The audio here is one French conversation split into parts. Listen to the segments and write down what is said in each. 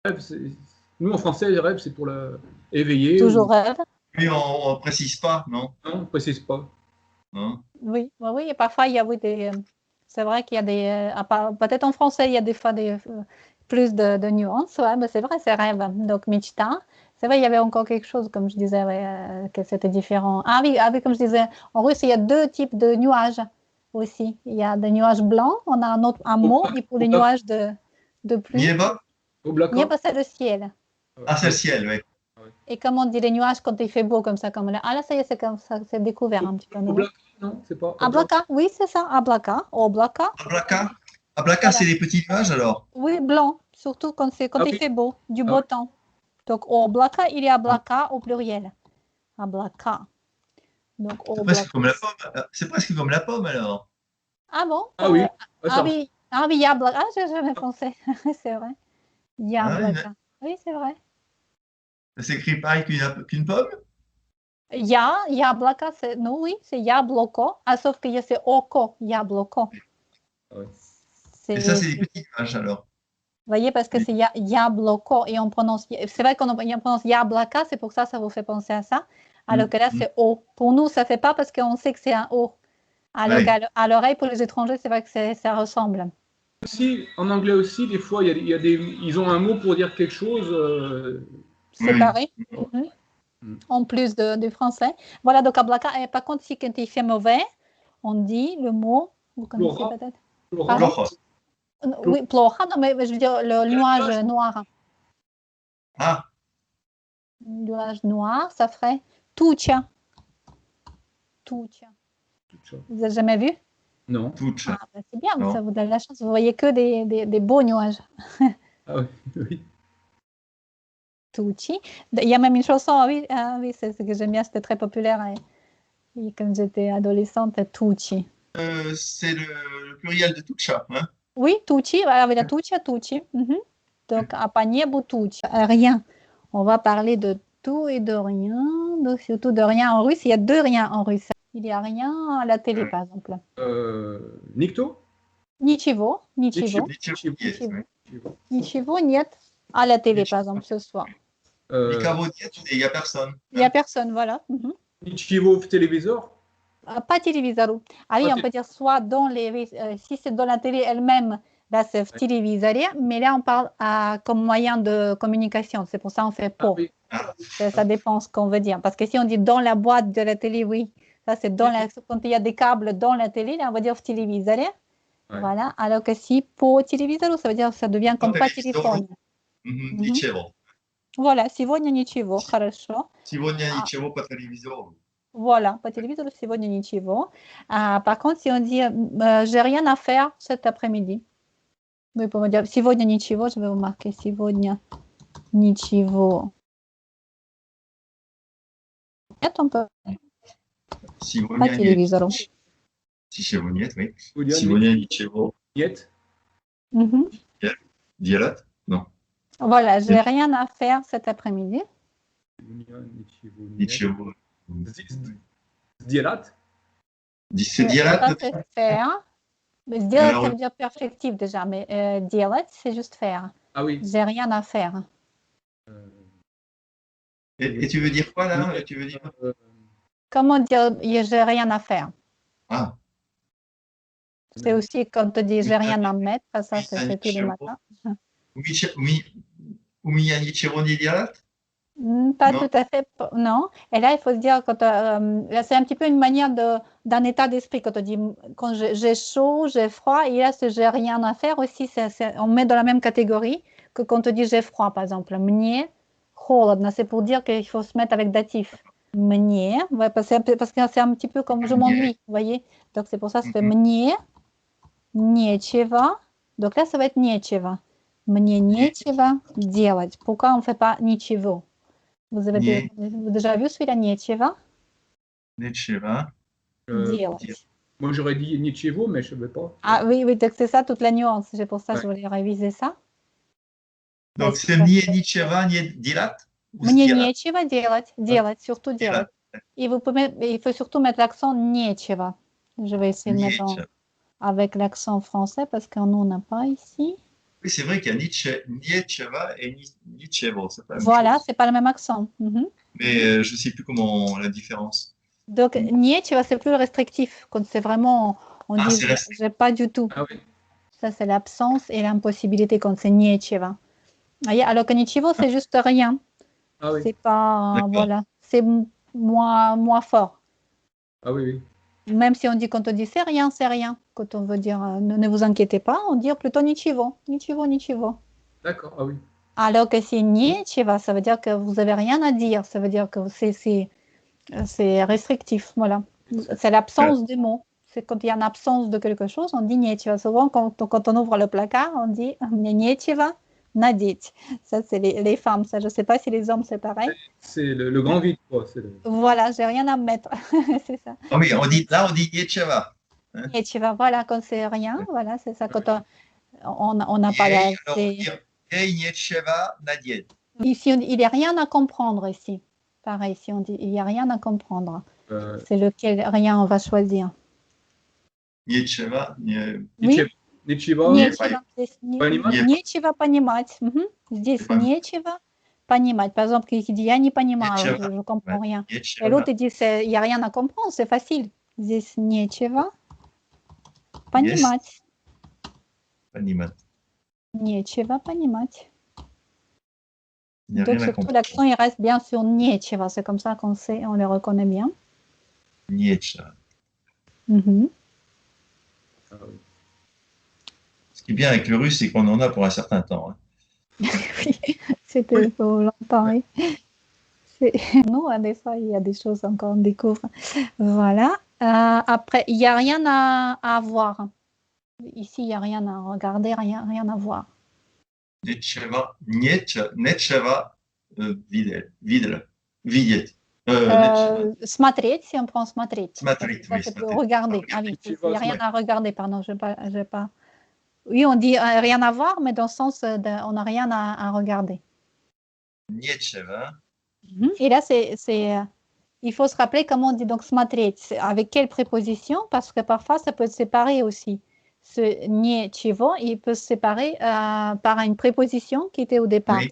Rêve, nous, en français, rêve, c'est pour éveiller. Toujours rêve. Oui, on ne précise pas, non? Non, on ne précise pas. Non. Oui, oui, et parfois, il y a des... c'est vrai qu'il y a des... peut-être en français, il y a des fois plus de nuances. Ouais, mais c'est vrai, c'est rêve. Donc, Michta. C'est vrai, il y avait encore quelque chose, comme je disais, que c'était différent. Ah oui, comme je disais, en russe, il y a deux types de nuages aussi. Il y a des nuages blancs, on a un mot, et pour les nuages de pluie. Nieba? Nieba, c'est le ciel. Ah, c'est le ciel, oui. Et comme on dit les nuages quand il fait beau comme ça, comme là. Ah là, ça y est, c'est comme ça, c'est découvert un petit peu. Non, c'est pas. Ablaka, oui, c'est ça, Ablaka. Oblaka. Ablaka, c'est les petits nuages alors? Oui, blanc, surtout quand il fait beau, du beau temps. Donc, Oblaka, il est Ablaka au pluriel. Ablaka. Donc, c'est presque comme la pomme. C'est presque comme la pomme alors. Ah bon? Ah oui. Oui, Yablaka. Ah, j'ai jamais pensé. C'est vrai. Yablaka. Oui, c'est vrai. Ça s'écrit pareil qu'une pomme? Yablaka, c'est... Non, oui, c'est Yabloko. Ah, sauf que c'est Oko, Yabloko. Et ça, c'est des petits nuages alors. Vous voyez, parce que c'est Yabloko et on prononce... C'est vrai qu'on prononce Yablaka, c'est pour ça ça vous fait penser à ça. Alors que là, c'est O. Pour nous, ça ne fait pas parce qu'on sait que c'est un O. Alors qu'à l'oreille, pour les étrangers, c'est vrai que ça ressemble. Aussi, en anglais aussi, des fois, ils ont un mot pour dire quelque chose. Séparé. En plus du français. Voilà, donc Ablaka. Par contre, si quand il fait mauvais, on dit le mot... Vous connaissez peut-être? Oui, plocha, non, mais je veux dire le nuage noir. Ah. Nuage noir, ça ferait tucha. Tucha. Vous n'avez jamais vu? Non. Tucha. Ah, c'est bien, ça vous donne la chance. Vous voyez que des beaux nuages. Ah oui. Tucci. Il y a même une chanson, oui, c'est ce que j'aime bien, c'était très populaire. Et quand j'étais adolescente, Tucci. C'est le pluriel de tucha, hein? Oui, Tucci, avec la tucha, Tucci. Donc, à panier, Tucci. Rien. On va parler de tout et de rien. Donc, surtout de rien en russe. Il y a deux riens en russe. Il n'y a rien à la télé, par exemple. Nikto? Nichivo. Nichivo, niet. À la télé, par exemple, ce soir. Nikavo niet, il n'y a personne. Il n'y a personne, voilà. Nichivo téléviseur? Pas téléviseur. Ah oui, on peut dire soit dans les... si c'est dans la télé elle-même, là, c'est téléviseur. Mais là, on parle comme moyen de communication. C'est pour ça qu'on fait pour. Ça dépend ce qu'on veut dire. Parce que si on dit dans la boîte de la télé, oui. Ça, c'est quand il y a des câbles dans la télé, là, on va dire téléviseur. Voilà. Alors que si pour téléviseur, ça veut dire que ça devient comme pas téléphone. Nichivo. Voilà. Сегодня ничего. Хорошо. Сегодня ничего по телевизору. Voilà, по телевизору сегодня ничего. Par contre, si on dit j'ai rien à faire cet après-midi, vous pouvez dire сегодня ничего, je vais vous marquer сегодня ничего. Нет, on peut. По телевизору. Ничего нет, oui. Сегодня ничего. Нет. Делать? Non. Voilà, j'ai rien à faire cet après-midi. Ничего. Сделать? C'est делать? Ça, c'est faire. Mais сделать, ça veut dire perfectif déjà, mais делать, c'est juste faire. Ah oui. J'ai rien à faire. Et tu veux dire quoi là? Tu veux dire... Comment dire j'ai rien à faire? Ah. C'est aussi quand tu dis j'ai rien à mettre, ça c'est tous les matins. У меня ничего не делать? Pas tout à fait, non. Et là, il faut se dire, c'est un petit peu une manière d'un état d'esprit. Quand on dit, quand j'ai chaud, j'ai froid, et là, j'ai rien à faire aussi, on met dans la même catégorie que quand on dit j'ai froid, par exemple. Мне холодно, c'est pour dire qu'il faut se mettre avec datif. Мне, parce que c'est un petit peu comme je m'ennuie, vous voyez. Donc, c'est pour ça que ça fait мне, нечего. Donc là, ça va être нечего. Мне нечего делать. Pourquoi on ne fait pas ничего? Vous avez déjà vu celui-là, нечего? Нечего. Делать. Moi, j'aurais dit ничего, mais je ne savais pas. Ah oui, donc c'est ça toute la nuance. C'est pour ça que je voulais réviser ça. Donc, c'est мне ничего не делать? Мне нечего делать. Делать, surtout делать. Et il faut surtout mettre l'accent нечего. Je vais essayer de mettre avec l'accent français parce qu'on n'en a pas ici. Oui, c'est vrai qu'il y a Niecheva et Nichevo, c'est pas la même Voilà, chose. c'est pas le même accent. Mais je ne sais plus comment la différence. Donc, nier, tu vois, c'est plus restrictif. Quand c'est vraiment, on Ah, dit, c'est resté. j'ai pas du tout. Ah oui. Ça, c'est l'absence et l'impossibilité quand c'est nier, tu vois. Alors que nichivo, c'est juste rien. Ah oui. C'est pas, D'accord. voilà, c'est moins fort. Ah oui, oui. Même si on dit, quand on dit c'est rien, c'est rien. Quand on veut dire ne vous inquiétez pas, on dit plutôt nichivo, nichivo, nichivo. D'accord, ah oui. Alors que si nie, tu vois, ça veut dire que vous avez rien à dire. Ça veut dire que c'est restrictif, voilà. C'est l'absence des mots. C'est quand il y a une absence de quelque chose, on dit niecheva. Souvent, quand on ouvre le placard, on dit niecheva, nadit. Ça, c'est les femmes. Ça, je ne sais pas si les hommes, c'est pareil. C'est le grand vide, quoi. Voilà, j'ai rien à mettre. C'est ça. Ah oui, là, on dit Niecheva. Hein. Niecheva, voilà, quand c'est rien, voilà, c'est ça. Quand on n'a pas Yei, la. alors on dit Yei Niecheva Nadied. Ici, il n'y a rien à comprendre ici. Pareil, si on dit il n'y a rien à comprendre. C'est lequel rien on va choisir. Niecheva, Oui. Ничего. Нечего понимать. Здесь нечего понимать. Par exemple, qui dit я не понимаю, je ne comprends rien. Et l'autre dit il n'y a rien à comprendre, c'est facile. Здесь нечего понимать. Нечего понимать. Donc, surtout, l'accent, il reste bien sur нечего. C'est comme ça qu'on sait, on le reconnaît bien. Niecheva. Ah oui. Ce qui est bien avec le russe, c'est qu'on en a pour un certain temps. Hein. Oui, c'était pour longtemps. Oui. Nous, des fois, il y a des choses encore qu'on découvre. Voilà. Après, il n'y a rien à voir. Ici, il n'y a rien à regarder, rien à voir. Niecheva, видеть. Смотреть, si on prend смотреть. Смотреть, oui, c'est regarder. Ah oui, il n'y a rien à regarder, pardon. J'ai pas. Oui, on dit rien à voir, mais dans le sens on n'a rien à regarder. Niecheva. Et là, il faut se rappeler comment on dit donc смотреть, avec quelle préposition, parce que parfois ça peut se séparer aussi. Ce niechего, il peut se séparer par une préposition qui était au départ. Oui.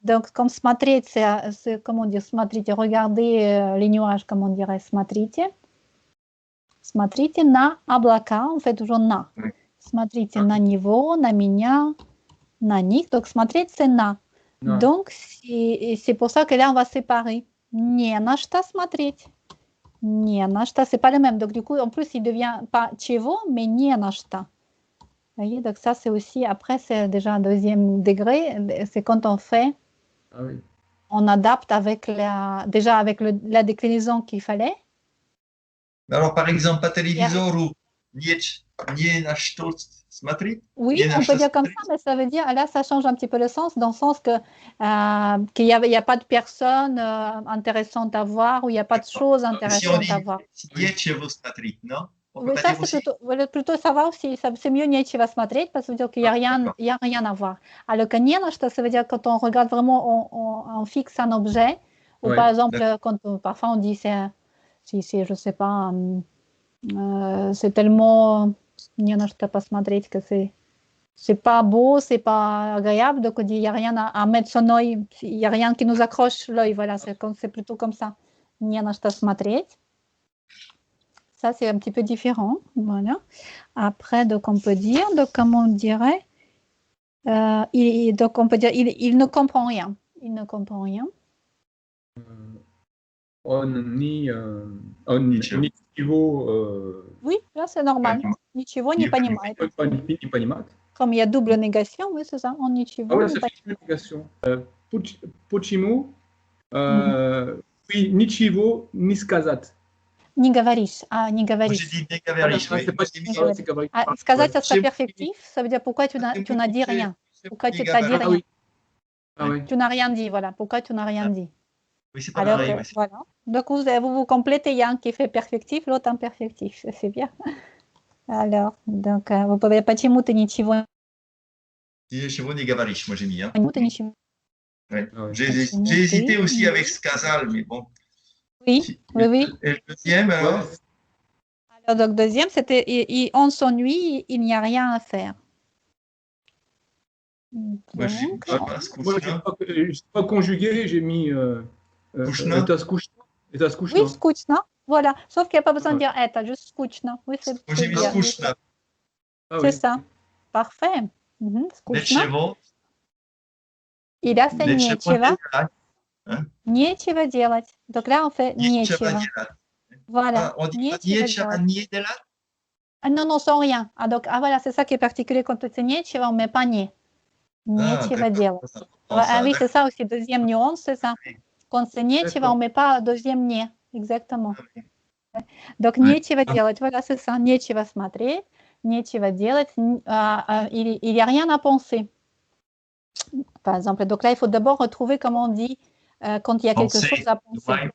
Donc, comme смотреть, c'est comment dire, смотрите, regardez les nuages, comme on dirait, смотрите. Смотрите на облака, on fait toujours на. Oui. Смотрите на него, на меня, на них. Donc, смотреть, c'est на. Non. Donc, c'est pour ça que là, on va séparer. Не на что смотреть. Не на что, c'est pas le même. Donc, du coup, en plus, il devient pas чего, mais не на что. Vous voyez, donc ça, c'est aussi, après, c'est déjà un deuxième degré. C'est quand on fait, Ah oui. on adapte avec déjà avec la déclinaison qu'il fallait. Alors, par exemple, по телевизору не на что смотреть. Oui, on peut dire comme ça, mais ça veut dire, là, ça change un petit peu le sens, dans le sens que qu'il n'y a pas de personne intéressante à voir, ou il n'y a pas de choses intéressantes à voir. Нечего смотреть, non? Oui, ça, c'est plutôt ça va aussi. C'est mieux нечего смотреть, parce que ça veut dire qu'il n'y a rien à voir. Alors que не на что, ça veut dire quand on regarde vraiment, on fixe un objet, ou par exemple, quand parfois on dit, je ne sais pas, c'est tellement не на что посмотреть que c'est pas beau, c'est pas agréable, donc on dit il n'y a rien à mettre son œil, il n'y a rien qui nous accroche l'œil, voilà, c'est plutôt comme ça. Не на что смотреть. Ça, c'est un petit peu différent, voilà. Après, donc on peut dire, donc comme on dirait, donc on peut dire, il ne comprend rien. Il ne comprend rien. Oui, là c'est normal. Ничего не понимает. Не понимает. Comme il y a double négation, oui, c'est ça. On ничего. Ah ouais, ça fait une négation. Почему? Oui, ничего не сказать. Не говоришь, не говоришь. J'ai dit не говоришь, oui. C'est говорить. Сказать, ça serait perfectif. Ça veut dire pourquoi tu n'as dit rien. Pourquoi tu n'as dit rien. Ah oui. Tu n'as rien dit, voilà. Pourquoi tu n'as rien dit. Oui, c'est pas pareil. Voilà. Donc, vous complétez, il y a un qui fait perfectif, l'autre imperfectif. C'est bien. Alors, donc, vous pouvez почему ты ничего Ничего не говоришь, moi j'ai mis. Hein. Ouais. J'ai hésité aussi avec сказал, mais bon. Oui, oui. Et le deuxième, alors donc, deuxième, c'était on s'ennuie, il n'y a rien à faire. Moi, je Donc, sais pas, Moi, je sais pas conjugué, j'ai mis Скучно. это скучно. Это скучно. oui, скучно. Voilà. Sauf qu'il n'y a pas besoin de Ah. dire это, juste скучно. Oui, c'est Moi, j'ai mis bien. скучно. Ah C'est oui. ça. Parfait. Скучно. Ничего. И là, c'est Ничего не нечего. делать. Hein? Нечего делать. Donc là, on fait Нечего нечего. делать. Voilà. On dit pas Нечего нечего делать. не делать. Ah, non, non, sans rien. Ah, donc, voilà, c'est ça qui est particulier quand c'est нечего, on ne met pas не. Нечего делать. Ah oui, c'est ça aussi, deuxième nuance, c'est ça. Quand c'est нечего, on ne met pas deuxième не. Exactement. Donc, нечего делать, voilà, c'est ça. Нечего смотреть, нечего делать, il n'y a rien à penser. Par exemple, donc là, il faut d'abord retrouver comment on dit quand il y a quelque chose à penser.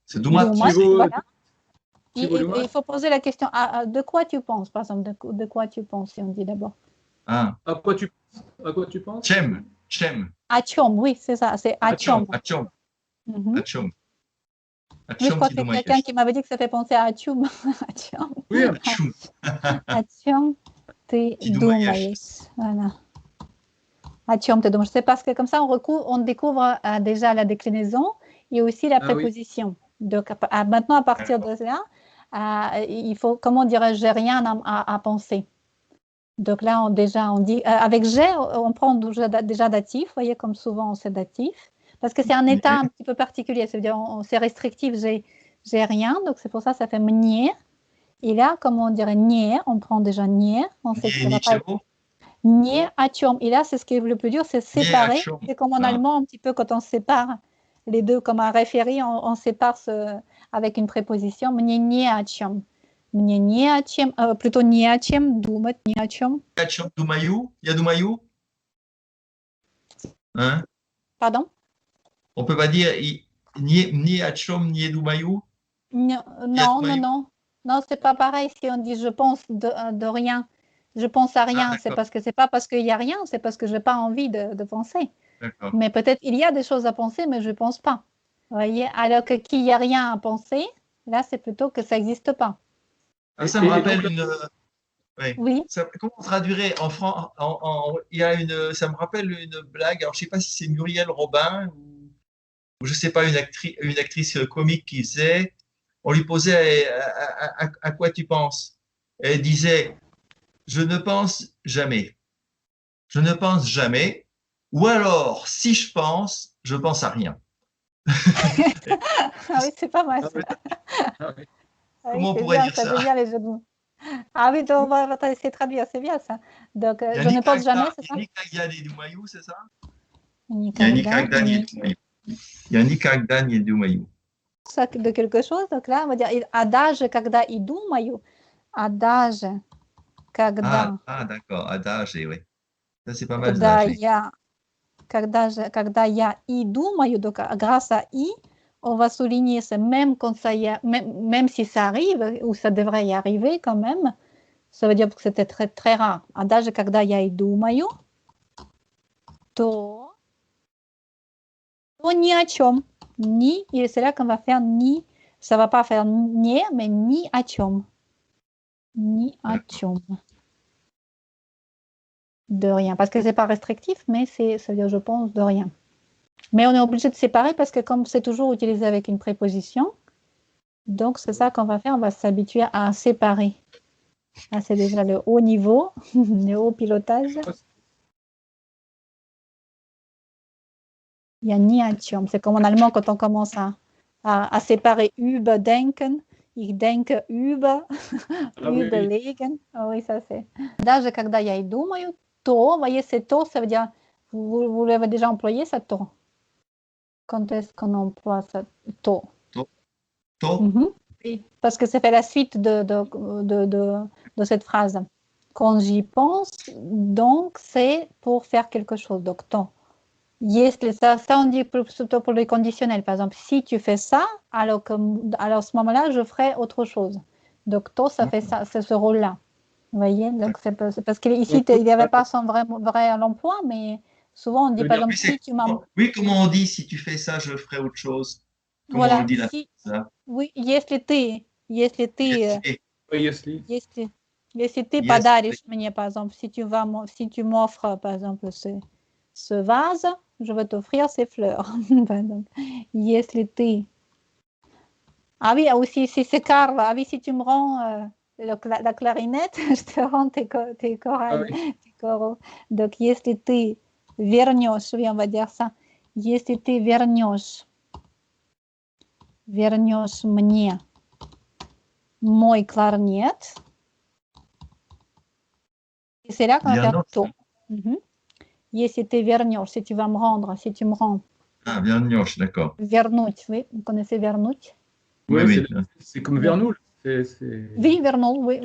C'est думать. Voilà. Il faut poser la question, de quoi tu penses, par exemple, de quoi tu penses, si on dit d'abord. Ah. À quoi tu penses? Чем. О чем, oui, c'est ça, c'est о чем. О чем. Oui, О чем je crois ты que c'est думаешь? quelqu'un qui m'avait dit que ça fait penser à Tchoum. Oui, О чем. О чем ты думаешь. Voilà. О чем ты думаешь. C'est parce que comme ça, on découvre déjà la déclinaison et aussi la préposition. Donc maintenant, à partir de là, il faut, comment dirais-je, j'ai rien à penser. Donc là, on dit, avec j'ai, on prend déjà datif, vous voyez, comme souvent c'est datif. Parce que c'est un état un petit peu particulier, ça veut dire c'est restrictif, j'ai rien, donc c'est pour ça ça fait mnie. Et là, comme on dirait nie, on prend déjà nie, on sait que ça va pas être nie о чем. Et là, c'est ce qui est le plus dur, c'est séparer. C'est comme en allemand, un petit peu quand on sépare les deux, comme un référé, on sépare avec une préposition. Мне не о чем. Мне не о чем, plutôt не о чем, думать не о чем. О чем думаю? Я думаю? Hein? Pardon? On peut pas dire ni о чем, ni думаю? Non, c'est pas pareil si on dit je pense de rien. Je pense à rien, c'est parce que c'est pas parce qu'il y a rien, c'est parce que je n'ai pas envie de penser. Mais peut-être il y a des choses à penser, mais je ne pense pas. Vous voyez, alors que qu'il n'y a rien à penser, là c'est plutôt que ça n'existe pas. Ah, ça me rappelle une. Oui. Comment on traduirait en français? Ça me rappelle une blague. Alors je ne sais pas si c'est Muriel Robin ou je ne sais pas une actrice comique qui faisait. On lui posait à quoi tu penses? Elle disait je ne pense jamais. Je ne pense jamais. Ou alors, si je pense à rien. Ah oui, c'est pas mal. Comment on pourrait dire ça? J'aime bien les jeux de mots. Ah oui, donc on va essayer de traduire, c'est bien ça. Donc, je ne pense jamais, c'est ça? C'est ça? Никогда не думаю. De quelque chose, donc là, on va dire а даже когда и думаю, а даже когда... Ah, d'accord, adage, oui. Ça, c'est pas mal. Когда я и думаю, donc grâce à i, on va souligner ça, même quand ça y a, même si ça arrive, ou ça devrait y arriver quand même, ça veut dire que c'était très, très rare. А даже когда я и думаю, то ни о чем. Ni, et c'est là qu'on va faire ni, ça va pas faire ni, mais ni о чем. Ni о чем. De rien, parce que c'est pas restrictif, mais ça veut dire je pense de rien. Mais on est obligé de séparer parce que comme c'est toujours utilisé avec une préposition, donc c'est ça qu'on va faire, on va s'habituer à séparer. Là, c'est déjà le haut niveau, le haut pilotage. Il y a ni о чем. C'est comme en allemand quand on commence à séparer überdenken, ich denke über, überlegen. Ah oui, ça c'est. Даже когда я и думаю, то, vous voyez, c'est to, ça veut dire, vous l'avez déjà employé, ça to. Quand est-ce qu'on emploie ça? To. Oui, parce que ça fait la suite de cette phrase. Quand j'y pense, donc c'est pour faire quelque chose. Donc, to. Если, ça on dit plutôt pour les conditionnels. Par exemple, si tu fais ça, alors à ce moment-là, je ferai autre chose. Donc, to, ça fait ça, c'est ce rôle-là. Vous voyez, donc c'est parce qu'ici, il n'y avait pas son vrai emploi, mais souvent on dit par exemple si tu m'as. Oui, comment on dit si tu fais ça, je ferai autre chose. Comment voilà, on dit si, là? oui, если ты, Если ты подаришь мне, par exemple, si tu m'offres, par exemple, ce vase, je vais t'offrir ces fleurs. Если ты... Ah oui, aussi, si c'est Carl, ah oui, si tu me rends la clarinette, je te rends tes chorales, tes coraux. Donc, если ты вернешь, oui, on va dire ça, если ты вернешь мне мой кларнет, c'est là qu'on va faire то. Если ты вернешь, si tu vas me rendre, si tu me rends. Ah, вернешь, d'accord. Вернуть, oui, vous connaissez вернуть? Oui, c'est comme Vernoul. Oui, Vernoul, oui.